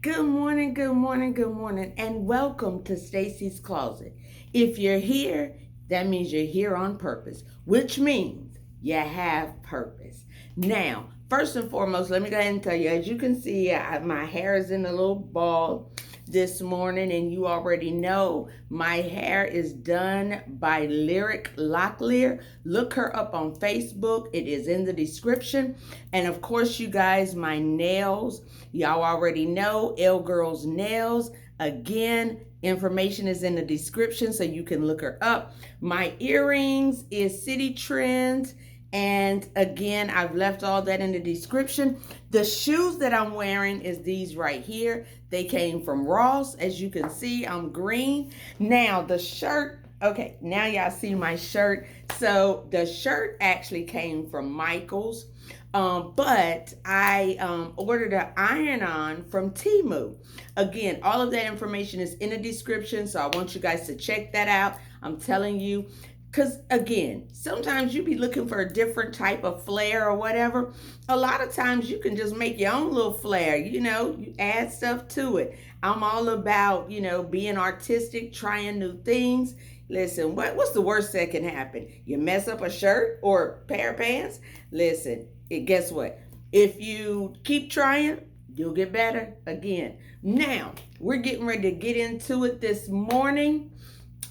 Good morning, good morning, good morning, and welcome to Stacy's Closet. If you're here, that means you're here on purpose, which means you have purpose. Now, first and foremost, let me go ahead and tell you, as you can see, my hair is in a little ball this morning, and you already know my hair is done by Locklear. Look her up on Facebook. It is in the description. And of course, you guys, my nails, y'all already know lgirlznails. Again, information is in the description so you can look her up. My earrings is Citi Trends. And again, I've left all that in the description. The shoes that I'm wearing is these right here. They came from Ross. As you can see, I'm green. Now the shirt, okay, now y'all see my shirt. So the shirt actually came from Michael's. But I ordered an iron-on from Temu. Again, all of that information is in the description, so I want you guys to check that out. I'm telling you, because again, sometimes you be looking for a different type of flair or whatever. A lot of times you can just make your own little flair, you add stuff to it. I'm all about, being artistic, trying new things. Listen, what's the worst that can happen? You mess up a shirt or a pair of pants? Listen, guess what? If you keep trying, you'll get better again. Now, we're getting ready to get into it this morning.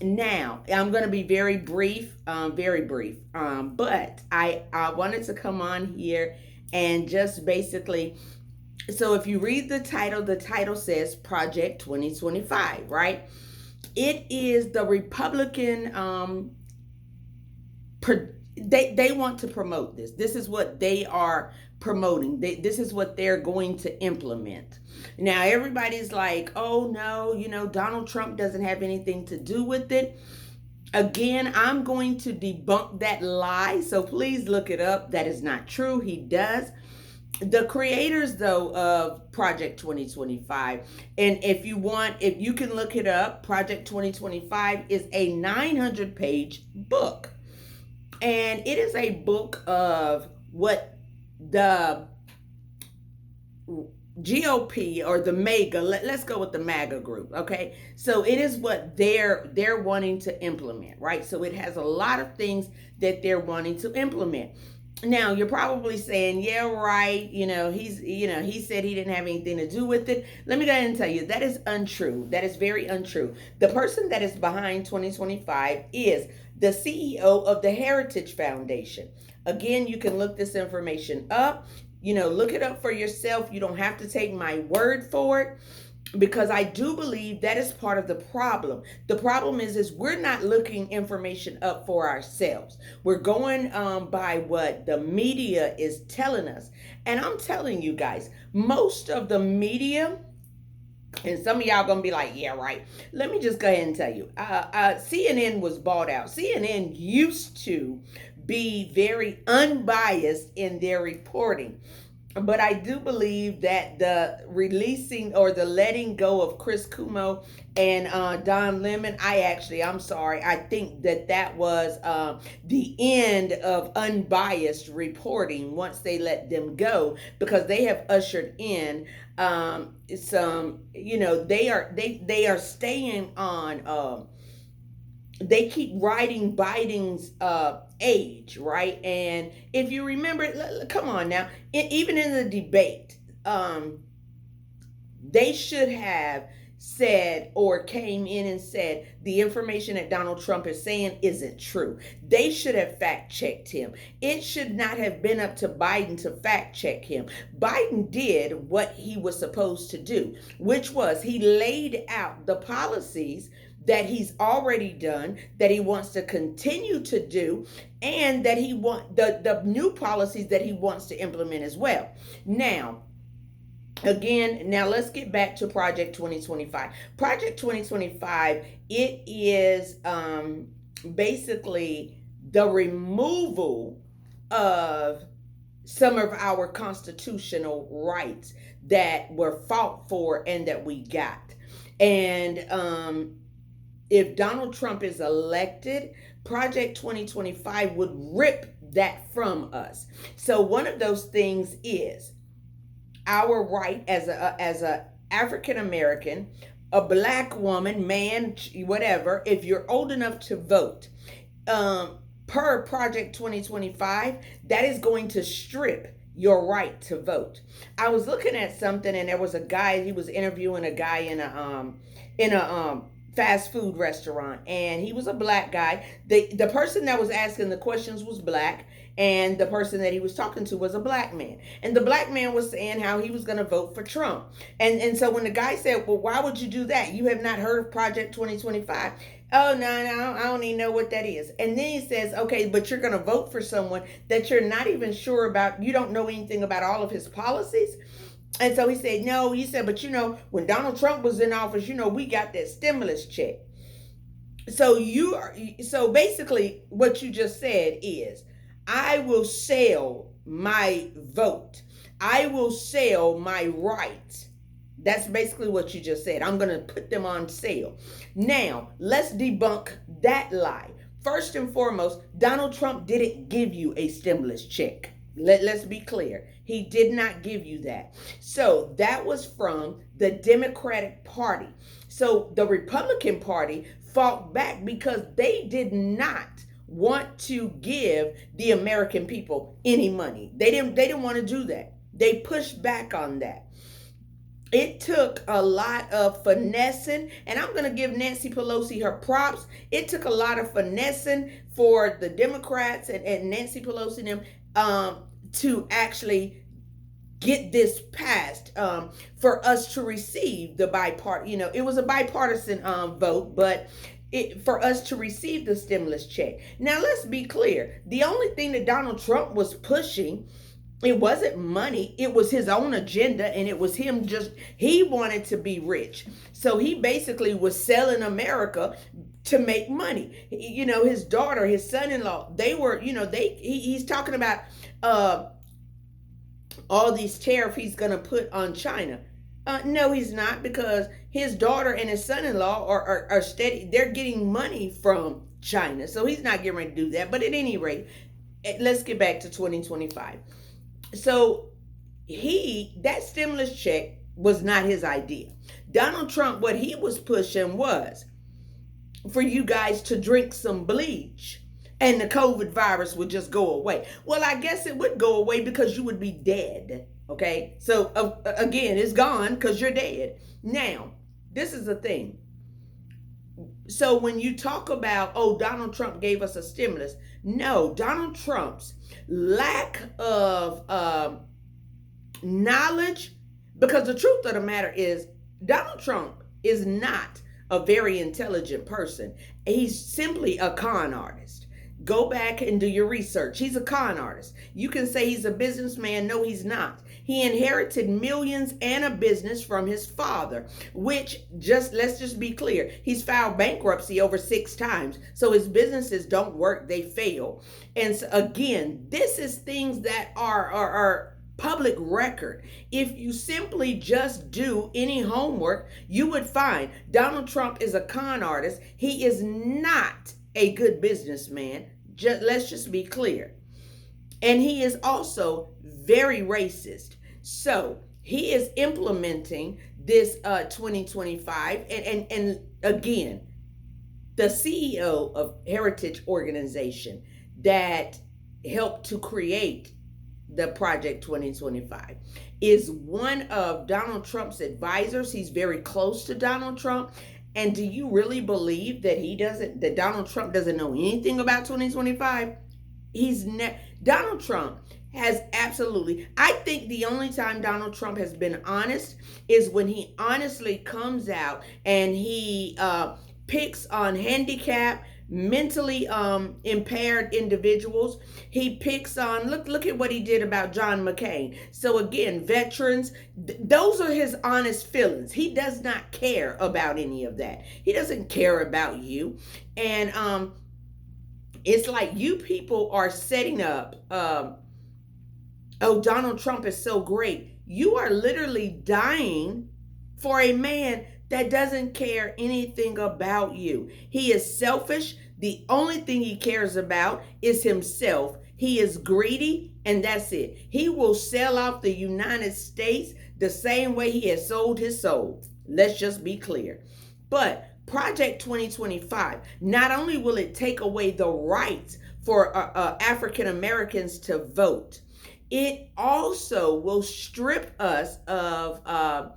Now, I'm going to be very brief, but I wanted to come on here and just basically, so if you read the title says Project 2025, right? It is the Republican, they want to promote this. This is what they are promoting. This is what they're going to implement. Now, everybody's like, oh no, Donald Trump doesn't have anything to do with it. Again, I'm going to debunk that lie. So please look it up. That is not true. He does. The creators, though, of Project 2025, and if you can look it up, Project 2025 is a 900-page book. And it is a book of what the GOP or the MAGA, let's go with the MAGA group, okay? So it is what they're wanting to implement, right? So it has a lot of things that they're wanting to implement. Now, you're probably saying, yeah, right, he said he didn't have anything to do with it. Let me go ahead and tell you, that is untrue. That is very untrue. The person that is behind 2025 is the CEO of the Heritage Foundation. Again, you can look this information up. Look it up for yourself. You don't have to take my word for it, because I do believe that is part of the problem. The problem is we're not looking information up for ourselves. We're going by what the media is telling us. And I'm telling you guys, most of the media, and some of y'all gonna be like, yeah, right. Let me just go ahead and tell you, CNN was bought out. CNN used to be very unbiased in their reporting. But I do believe that the releasing or the letting go of Chris Cuomo and Don Lemon, I'm sorry, I think that was the end of unbiased reporting once they let them go, because they have ushered in some, they are staying on, they keep riding Biden's age, right? And if you remember, come on now, even in the debate, they should have said or came in and said the information that Donald Trump is saying isn't true. They should have fact checked him. It should not have been up to Biden to fact check him. Biden did what he was supposed to do, which was he laid out the policies that he's already done, that he wants to continue to do, and that he want the new policies that he wants to implement as well. Now, let's get back to Project 2025. Project 2025, it is basically the removal of some of our constitutional rights that were fought for and that we got. And if Donald Trump is elected, Project 2025 would rip that from us. So one of those things is our right as a African American, a black woman, man, whatever, if you're old enough to vote, per Project 2025, that is going to strip your right to vote. I was looking at something, and there was a guy. He was interviewing a guy in a fast food restaurant, and he was a black guy. The person that was asking the questions was black, and the person that he was talking to was a black man. And the black man was saying how he was going to vote for Trump. And so when the guy said, well, why would you do that? You have not heard of Project 2025. Oh, no, I don't even know what that is. And then he says, okay, but you're going to vote for someone that you're not even sure about. You don't know anything about all of his policies. And so he said, no, he said, but when Donald Trump was in office, we got that stimulus check. So basically what you just said is, I will sell my vote. I will sell my rights. That's basically what you just said. I'm going to put them on sale. Now, let's debunk that lie. First and foremost, Donald Trump didn't give you a stimulus check. Let's be clear. He did not give you that. So that was from the Democratic Party. So the Republican Party fought back because they did not want to give the American people any money. They didn't want to do that. They pushed back on that. It took a lot of finessing, and I'm going to give Nancy Pelosi her props. It took a lot of finessing for the Democrats and Nancy Pelosi and them to actually get this passed, for us to receive the bipartisan. It was a bipartisan vote, but for us to receive the stimulus check. Now, let's be clear. The only thing that Donald Trump was pushing, it wasn't money. It was his own agenda, and it was him he wanted to be rich. So he basically was selling America to make money. His daughter, his son-in-law, they were, he's talking about all these tariffs he's going to put on China. No, he's not, because his daughter and his son-in-law are steady. They're getting money from China. So he's not getting ready to do that. But at any rate, let's get back to 2025. So that stimulus check was not his idea. Donald Trump, what he was pushing was for you guys to drink some bleach and the COVID virus would just go away. Well, I guess it would go away because you would be dead. Okay, so again, it's gone because you're dead. Now, this is the thing. So when you talk about, Donald Trump gave us a stimulus. No, Donald Trump's lack of knowledge, because the truth of the matter is Donald Trump is not a very intelligent person. He's simply a con artist. Go back and do your research. He's a con artist. You can say he's a businessman. No, he's not. He inherited millions and a business from his father, which let's just be clear. He's filed bankruptcy over 6 times. So his businesses don't work. They fail. And so again, this is things that are public record. If you simply just do any homework, you would find Donald Trump is a con artist. He is not a good businessman. Let's just be clear. And he is also very racist. So he is implementing this 2025. And again, the CEO of Heritage Organization that helped to create the Project 2025 is one of Donald Trump's advisors. He's very close to Donald Trump. And do you really believe that Donald Trump doesn't know anything about 2025? Donald Trump has absolutely, I think the only time Donald Trump has been honest is when he honestly comes out and he picks on handicapped, mentally impaired individuals. He picks on, look at what he did about John McCain. So again, veterans, those are his honest feelings. He does not care about any of that. He doesn't care about you. And it's like you people are setting up, Donald Trump is so great. You are literally dying for a man that doesn't care anything about you. He is selfish. The only thing he cares about is himself. He is greedy, and that's it. He will sell off the United States the same way he has sold his soul. Let's just be clear. But Project 2025, not only will it take away the rights for African Americans to vote, it also will strip us of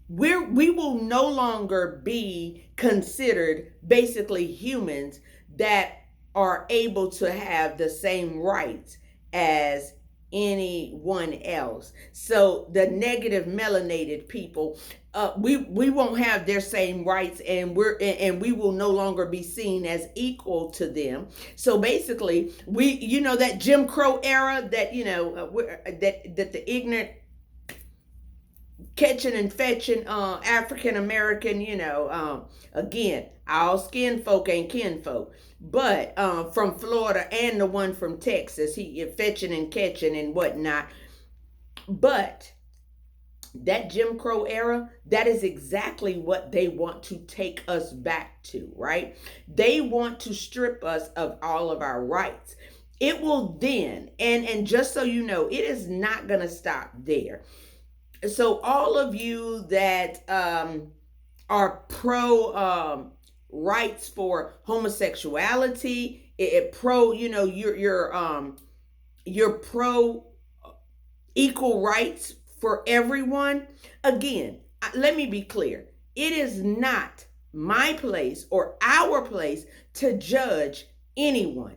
we will no longer be considered basically humans that are able to have the same rights as anyone else. So the negative melanated people, we won't have their same rights, and we will no longer be seen as equal to them. So basically, that Jim Crow era, that that the ignorant catching and fetching African American, again, all skin folk ain't kinfolk, but from Florida and the one from Texas, he fetching and catching and whatnot. But that Jim Crow era, that is exactly what they want to take us back to, right? They want to strip us of all of our rights. It will then, and just so you know, it is not going to stop there. So all of you that are pro rights for homosexuality, pro, you're pro equal rights for everyone. Again, let me be clear. It is not my place or our place to judge anyone.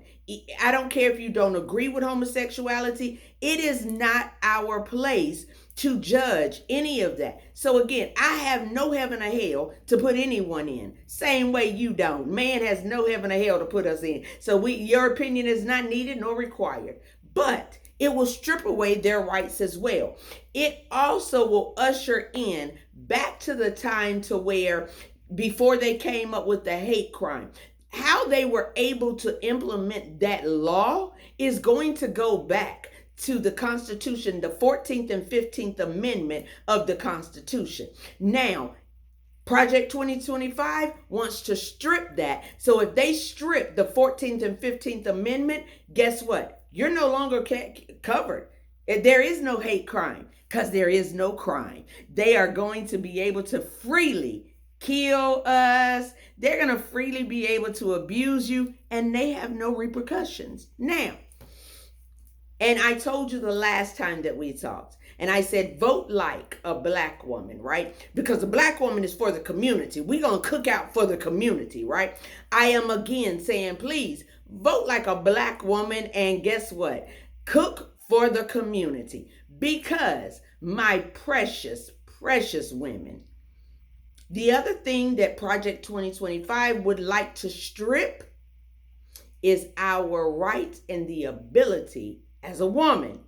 I don't care if you don't agree with homosexuality. It is not our place to judge any of that. So again, I have no heaven or hell to put anyone in. Same way you don't. Man has no heaven or hell to put us in. So your opinion is not needed nor required. But it will strip away their rights as well. It also will usher in back to the time to where before they came up with the hate crime, how they were able to implement that law is going to go back to the Constitution, the 14th and 15th Amendment of the Constitution. Now, Project 2025 wants to strip that. So if they strip the 14th and 15th Amendment, guess what? You're no longer covered. There is no hate crime because there is no crime. They are going to be able to freely kill us. They're going to freely be able to abuse you, and they have no repercussions. Now, and I told you the last time that we talked, and I said, vote like a black woman, right? Because the black woman is for the community. We're going to cook out for the community, right? I am again saying, please vote like a black woman, and guess what? Cook for the community. Because my precious, precious women, the other thing that Project 2025 would like to strip is our right and the ability as a woman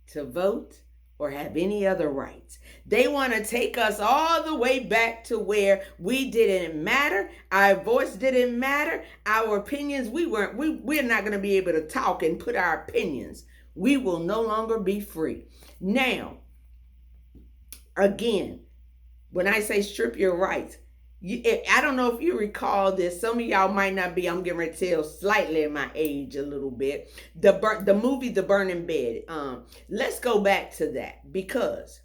to vote or have any other rights. They want to take us all the way back to where we didn't matter. Our voice didn't matter. Our opinions, we're not going to be able to talk and put our opinions. We will no longer be free. Now, again, when I say strip your rights, I don't know if you recall this. Some of y'all might not be. I'm getting ready to tell slightly my age a little bit. The movie The Burning Bed. Let's go back to that, because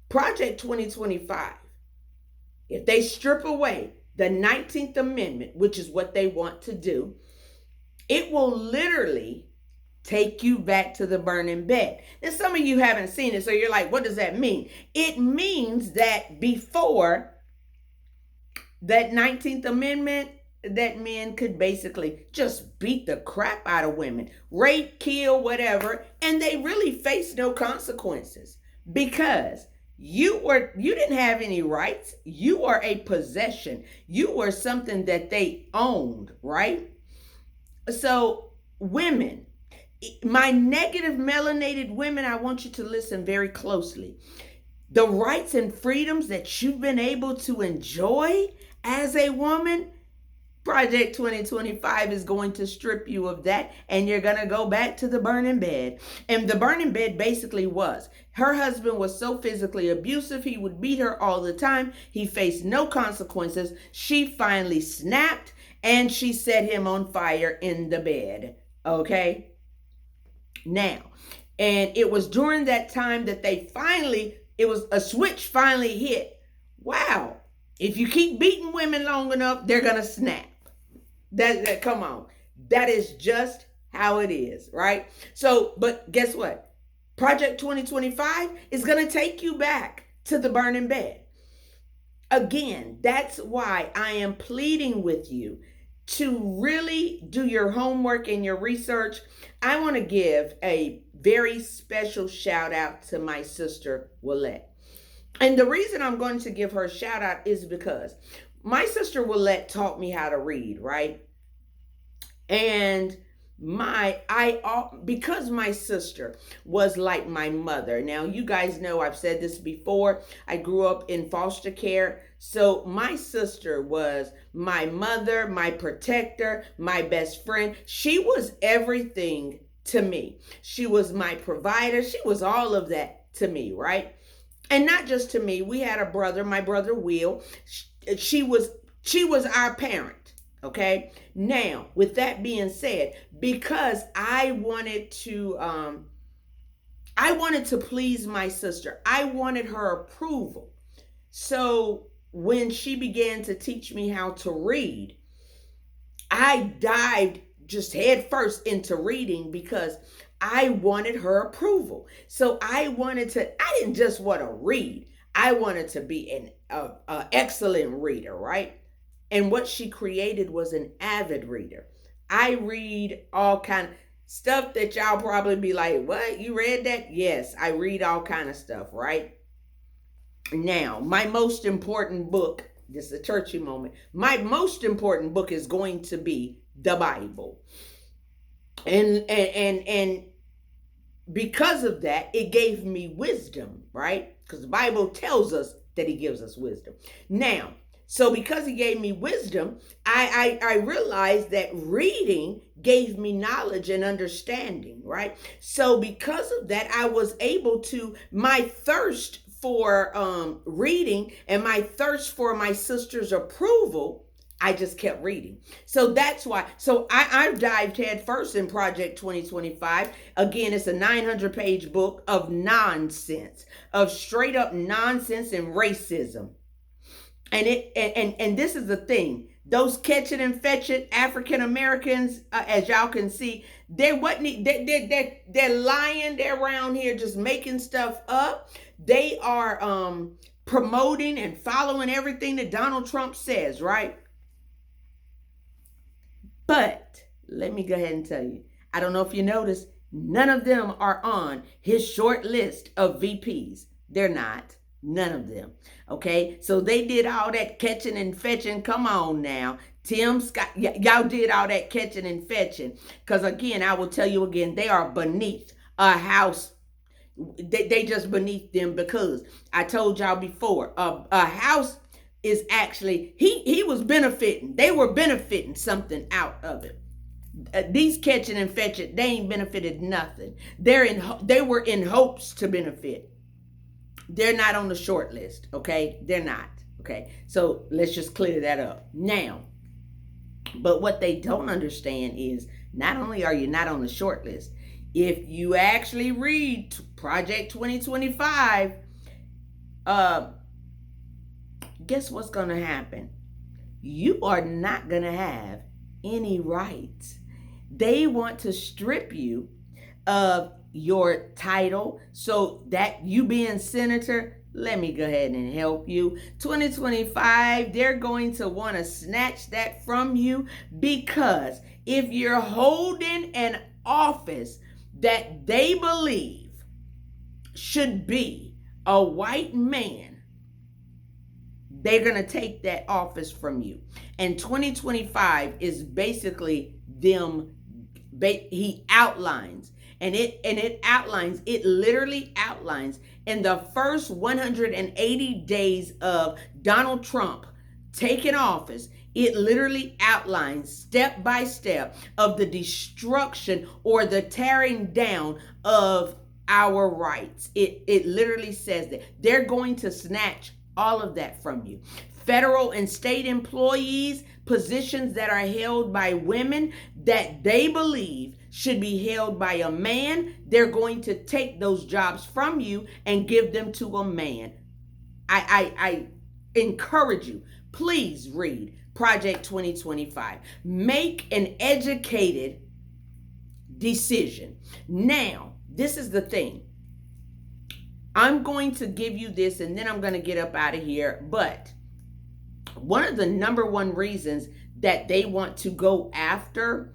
Project 2025, if they strip away the 19th Amendment, which is what they want to do, it will literally take you back to the burning bed. Now, some of you haven't seen it, so you're like, what does that mean? It means that before that 19th Amendment, that men could basically just beat the crap out of women, rape, kill, whatever, and they really face no consequences because you didn't have any rights. You are a possession. You were something that they owned, right? So women, my negative melanated women, I want you to listen very closely. The rights and freedoms that you've been able to enjoy as a woman, Project 2025 is going to strip you of that, and you're going to go back to the burning bed. And the burning bed basically was, her husband was so physically abusive, he would beat her all the time. He faced no consequences. She finally snapped, and she set him on fire in the bed. Okay? Now, And it was during that time that it was a switch finally hit. Wow. If you keep beating women long enough, they're going to snap. Come on. That is just how it is, right? So, but guess what? Project 2025 is going to take you back to the burning bed. Again, that's why I am pleading with you to really do your homework and your research. I want to give a very special shout out to my sister, Willette. And the reason I'm going to give her a shout out is because my sister Willette taught me how to read, right? And because my sister was like my mother. Now, you guys know I've said this before. I grew up in foster care. So my sister was my mother, my protector, my best friend. She was everything to me. She was my provider. She was all of that to me, right? And not just to me. We had a brother, my brother Will. She was our parent. Okay. Now, with that being said, because I wanted to please my sister. I wanted her approval. So when she began to teach me how to read, I dived just head first into reading because I wanted her approval. So I didn't just want to read. I wanted to be an excellent reader, right? And what she created was an avid reader. I read all kind of stuff that y'all probably be like, what? You read that? Yes, I read all kind of stuff, right? Now, my most important book, this is a churchy moment, my most important book is going to be the Bible. And because of that, it gave me wisdom, right? Because the Bible tells us that he gives us wisdom. Now, so because he gave me wisdom, I realized that reading gave me knowledge and understanding, right? So because of that, I was able to, my thirst for reading and my thirst for my sister's approval, I just kept reading. So that's why. So I dived head first in Project 2025. Again, it's a 900-page book of nonsense, of straight up nonsense and racism. And this is the thing. Those catching and fetching African Americans, as y'all can see, they're lying. They're around here just making stuff up. They are promoting and following everything that Donald Trump says, right? But let me go ahead and tell you, I don't know if you noticed, none of them are on his short list of VPs. They're not. None of them. Okay. So they did all that catching and fetching. Come on now. Tim Scott, y'all did all that catching and fetching. Because again, I will tell you again, they are beneath a house. They just beneath them because I told y'all before, a house is actually, he was benefiting. They were benefiting something out of it. These catching and fetching, they ain't benefited nothing. They were in hopes to benefit. They're not on the short list, okay? They're not, okay? So let's just clear that up. Now, but what they don't understand is not only are you not on the short list, if you actually read Project 2025, guess what's going to happen? You are not going to have any rights. They want to strip you of your title so that you being senator, let me go ahead and help you. 2025, they're going to want to snatch that from you because if you're holding an office that they believe should be a white man, they're going to take that office from you. And 2025 is basically them, he outlines. And it literally outlines in the first 180 days of Donald Trump taking office, it literally outlines step by step of the destruction or the tearing down of our rights. It literally says that they're going to snatch all of that from you. Federal and state employees, positions that are held by women that they believe should be held by a man, they're going to take those jobs from you and give them to a man. I encourage you, please read Project 2025. Make an educated decision. Now, this is the thing. I'm going to give you this and then I'm going to get up out of here. But one of the number one reasons that they want to go after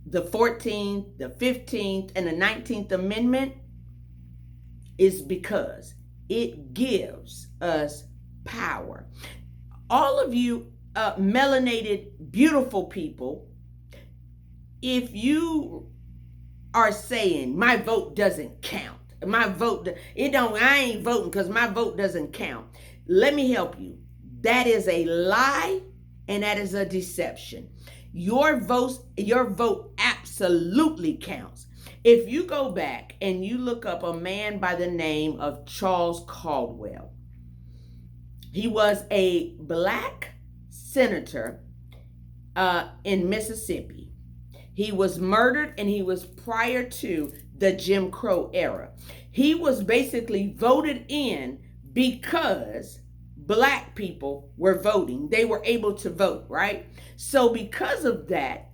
the 14th, the 15th, and the 19th Amendment is because it gives us power. All of you melanated, beautiful people, if you are saying my vote doesn't count, my vote, I ain't voting because my vote doesn't count. Let me help you. That is a lie and that is a deception. Your vote absolutely counts. If you go back and you look up a man by the name of Charles Caldwell, he was a black senator in Mississippi. He was murdered and he was prior to the Jim Crow era. He was basically voted in because black people were voting. They were able to vote, right? So because of that,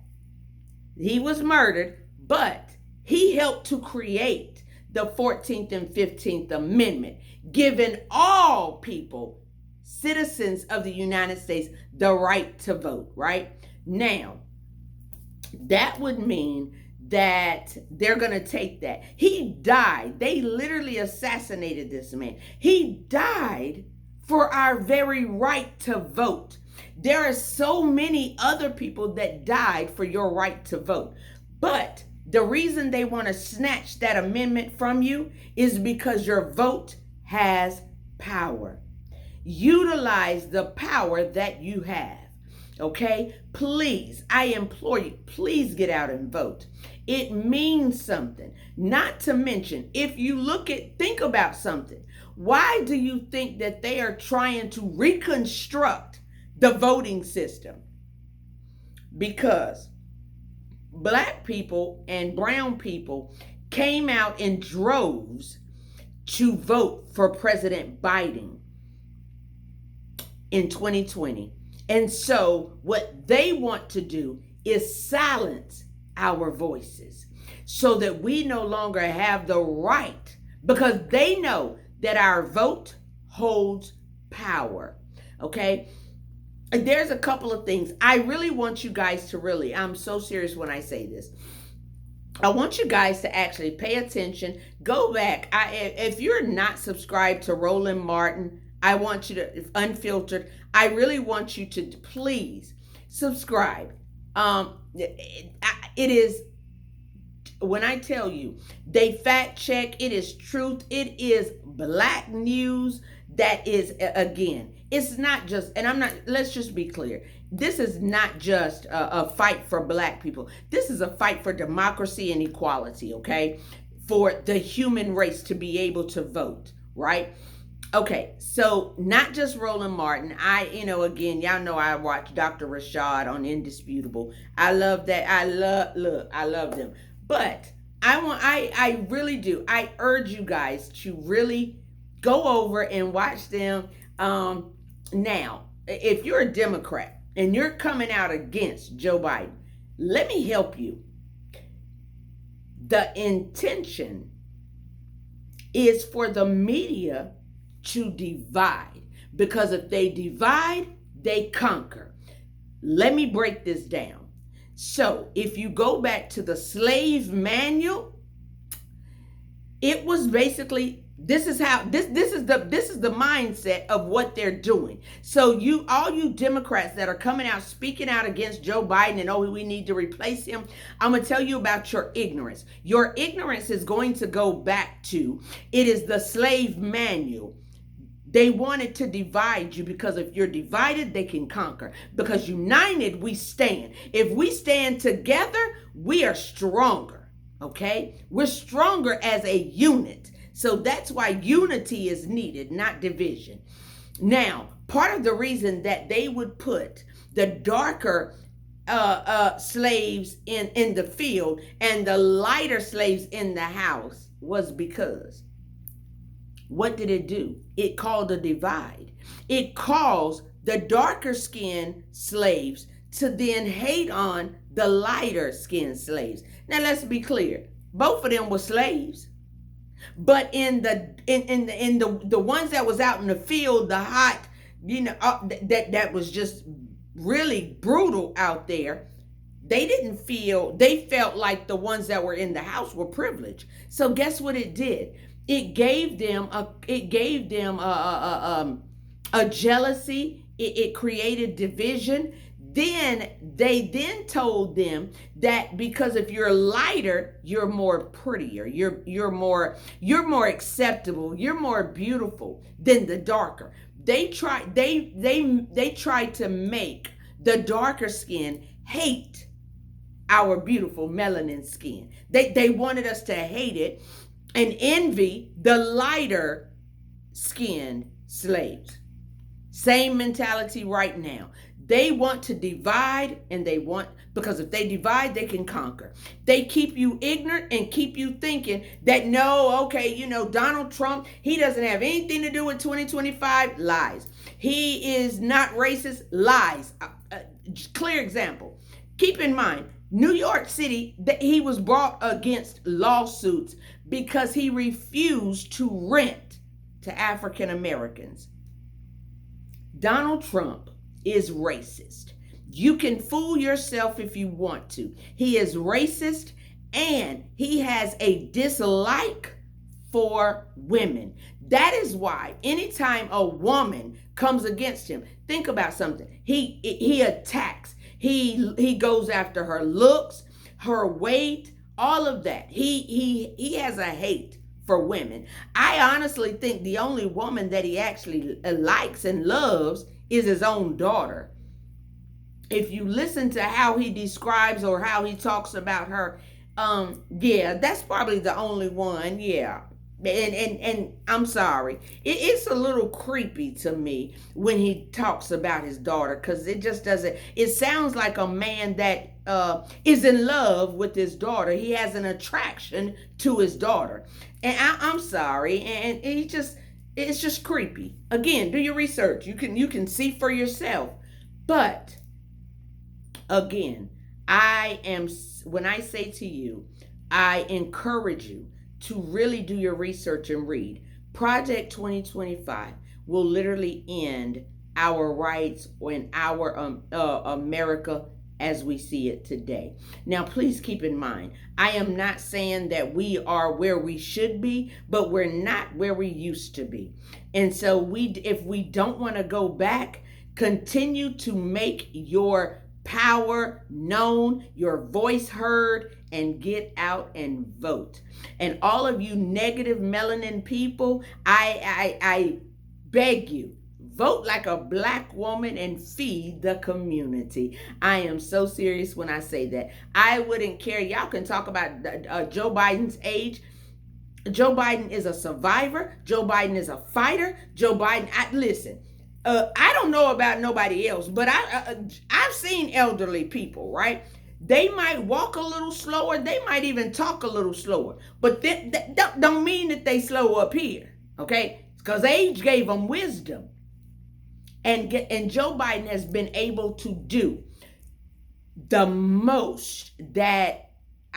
he was murdered, but he helped to create the 14th and 15th Amendment, giving all people, citizens of the United States, the right to vote, right? Now, that would mean that they're going to take that. He died. They literally assassinated this man. He died for our very right to vote. There are so many other people that died for your right to vote. But the reason they want to snatch that amendment from you is because your vote has power. Utilize the power that you have. Okay, please, I implore you, please get out and vote. It means something. Not to mention, if you think about something, why do you think that they are trying to reconstruct the voting system? Because black people and brown people came out in droves to vote for President Biden in 2020. And so what they want to do is silence our voices so that we no longer have the right, because they know that our vote holds power. Okay? And there's a couple of things. I really want you guys to I'm so serious when I say this. I want you guys to actually pay attention. Go back. If you're not subscribed to Roland Martin, I want you to, Unfiltered, I really want you to please subscribe. It is, when I tell you, they fact check, it is truth, it is black news that is, again, it's not just, let's just be clear. This is not just a fight for black people. This is a fight for democracy and equality, okay? For the human race to be able to vote, right? Okay, so not just Roland Martin. Again, y'all know I watch Dr. Rashad on Indisputable. I love that. I love them. But I really do. I urge you guys to really go over and watch them. Now, if you're a Democrat and you're coming out against Joe Biden, let me help you. The intention is for the media to divide, because if they divide, they conquer. Let me break this down. So if you go back to the slave manual, it was basically, this is the mindset of what they're doing. So all you Democrats that are coming out speaking out against Joe Biden and we need to replace him, I'm gonna tell you about your ignorance. Your ignorance is going to go back to, it is the slave manual. They wanted to divide you because if you're divided, they can conquer. Because united, we stand. If we stand together, we are stronger, okay? We're stronger as a unit. So that's why unity is needed, not division. Now, part of the reason that they would put the darker slaves in the field and the lighter slaves in the house was because what did it do? It caused a divide. It caused the darker skinned slaves to then hate on the lighter skinned slaves. Now let's be clear. Both of them were slaves. But in the ones that was out in the field, the hot, that was just really brutal out there, they felt like the ones that were in the house were privileged. So guess what it did? It gave them a jealousy. It created division. Then they told them that because if you're lighter, you're more prettier, you're more acceptable, you're more beautiful than the darker. They tried to make the darker skin hate our beautiful melanin skin. They wanted us to hate it and envy the lighter skinned slaves. Same mentality right now. They want to divide, and because if they divide, they can conquer. They keep you ignorant and keep you thinking that Donald Trump, he doesn't have anything to do with 2025. Lies. He is not racist. Lies. Clear example. Keep in mind, New York City, he was brought against lawsuits because he refused to rent to African Americans. Donald Trump is racist. You can fool yourself if you want to. He is racist and he has a dislike for women. That is why anytime a woman comes against him, think about something. He attacks. He goes after her looks, her weight, all of that. He has a hate for women. I honestly think the only woman that he actually likes and loves is his own daughter. If you listen to how he describes or how he talks about her, that's probably the only one. Yeah. And I'm sorry. It's a little creepy to me when he talks about his daughter, because it just doesn't, it sounds like a man that is in love with his daughter. He has an attraction to his daughter. And I'm sorry. And it's just creepy. Again, do your research. You can see for yourself. But again, when I say to you, I encourage you to really do your research and read. Project 2025 will literally end our rights in our America as we see it today. Now, please keep in mind, I am not saying that we are where we should be, but we're not where we used to be. And so if we don't want to go back, continue to make your power known, your voice heard, and get out and vote. And all of you negative melanin people, I beg you, vote like a Black woman and feed the community. I am so serious when I say that. I wouldn't care. Y'all can talk about Joe Biden's age. Joe Biden is a survivor. Joe Biden is a fighter. Joe Biden, listen. I don't know about nobody else, but I've seen elderly people, right? They might walk a little slower. They might even talk a little slower. But that don't mean that they slow up here, okay? Because age gave them wisdom. And Joe Biden has been able to do the most that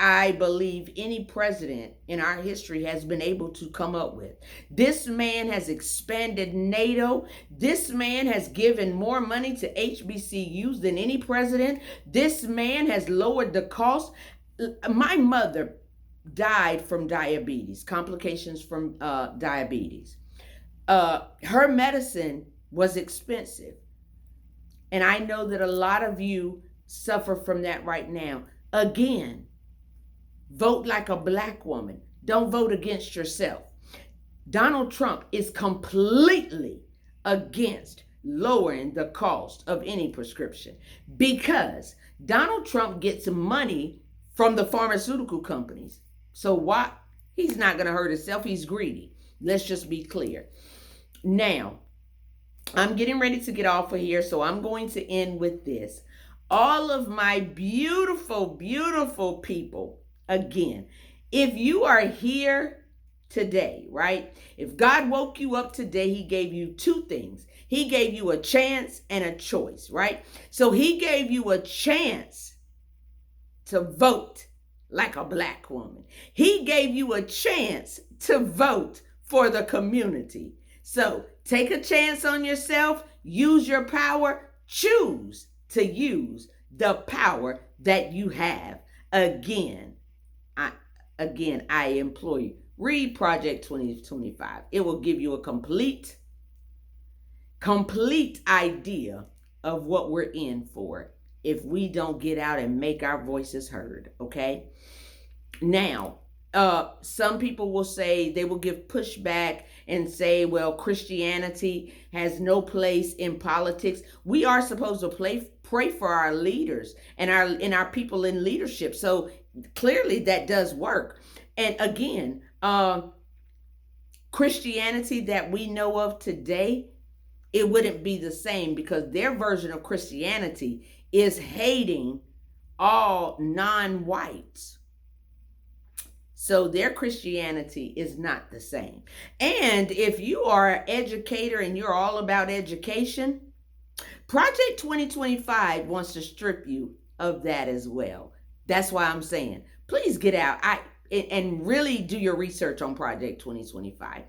I believe any president in our history has been able to come up with. This man has expanded NATO. This man has given more money to HBCUs than any president. This man has lowered the cost. My mother died from diabetes, complications from diabetes. Her medicine was expensive. And I know that a lot of you suffer from that right now. Again, vote like a Black woman. Don't vote against yourself. Donald Trump is completely against lowering the cost of any prescription because Donald Trump gets money from the pharmaceutical companies. So why? He's not going to hurt himself. He's greedy. Let's just be clear. Now, I'm getting ready to get off of here, so I'm going to end with this. all of my beautiful, beautiful people, again, if you are here today, right? If God woke you up today, he gave you two things. He gave you a chance and a choice, right? So he gave you a chance to vote like a black woman. He gave you a chance to vote for the community. So take a chance on yourself, use your power, choose to use the power that you have. Again, I implore you, read Project 2025. It will give you a complete idea of what we're in for if we don't get out and make our voices heard, okay? Now, some people will say, they will give pushback and say, well, Christianity has no place in politics. We are supposed to pray for our leaders and our people in leadership. So clearly that does work. And again, Christianity that we know of today, it wouldn't be the same, because their version of Christianity is hating all non-whites. So their Christianity is not the same. And if you are an educator and you're all about education, Project 2025 wants to strip you of that as well. That's why I'm saying, please get out and really do your research on Project 2025.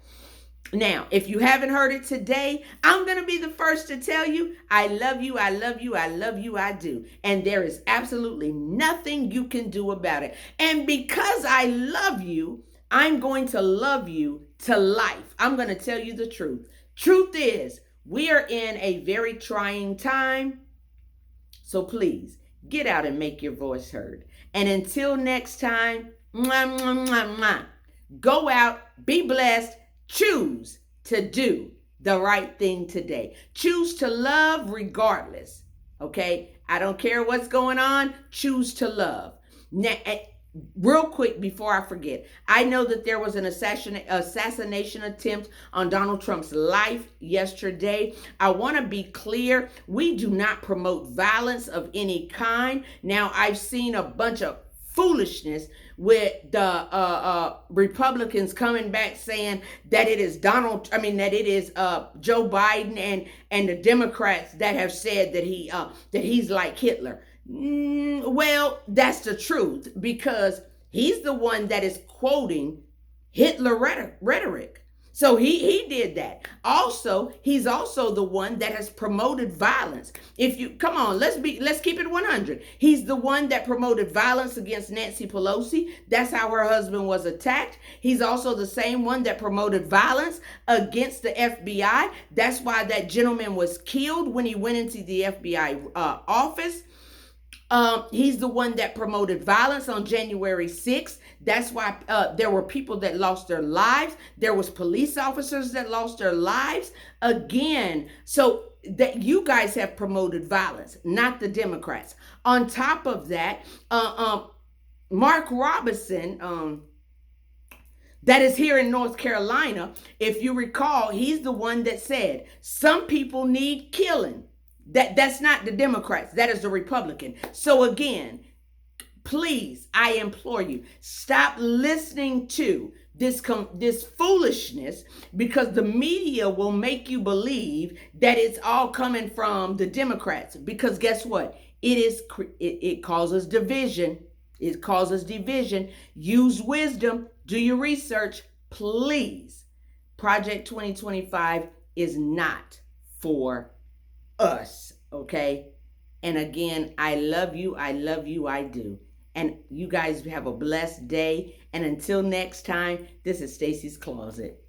Now, if you haven't heard it today, I'm going to be the first to tell you, I love you, I love you, I love you, I do. And there is absolutely nothing you can do about it. And because I love you, I'm going to love you to life. I'm going to tell you the truth. Truth is, we are in a very trying time. So please, get out and make your voice heard. And until next time, mwah, mwah, mwah, mwah. Go out, be blessed. Choose to do the right thing today. Choose to love regardless. Okay? I don't care what's going on. Choose to love. Now, real quick before I forget, I know that there was an assassination attempt on Donald Trump's life yesterday. I want to be clear. We do not promote violence of any kind. Now, I've seen a bunch of foolishness with the Republicans coming back saying that it is Joe Biden and the Democrats that have said that he's like Hitler. Well, that's the truth, because he's the one that is quoting Hitler rhetoric. So he did that. Also, he's also the one that has promoted violence. If you come on, let's keep it 100. He's the one that promoted violence against Nancy Pelosi. That's how her husband was attacked. He's also the same one that promoted violence against the FBI. That's why that gentleman was killed when he went into the FBI office. He's the one that promoted violence on January 6th. That's why there were people that lost their lives. There was police officers that lost their lives. Again, so that you guys have promoted violence, not the Democrats. On top of that, Mark Robinson, that is here in North Carolina, if you recall, he's the one that said some people need killing. That's not the Democrats. That is the Republican. So again, please, I implore you, stop listening to this foolishness, because the media will make you believe that it's all coming from the Democrats. Because guess what? It causes division. It causes division. Use wisdom. Do your research. Please. Project 2025 is not for us, okay? And again, I love you, I do. And you guys have a blessed day. And until next time, this is Stacy's Closet.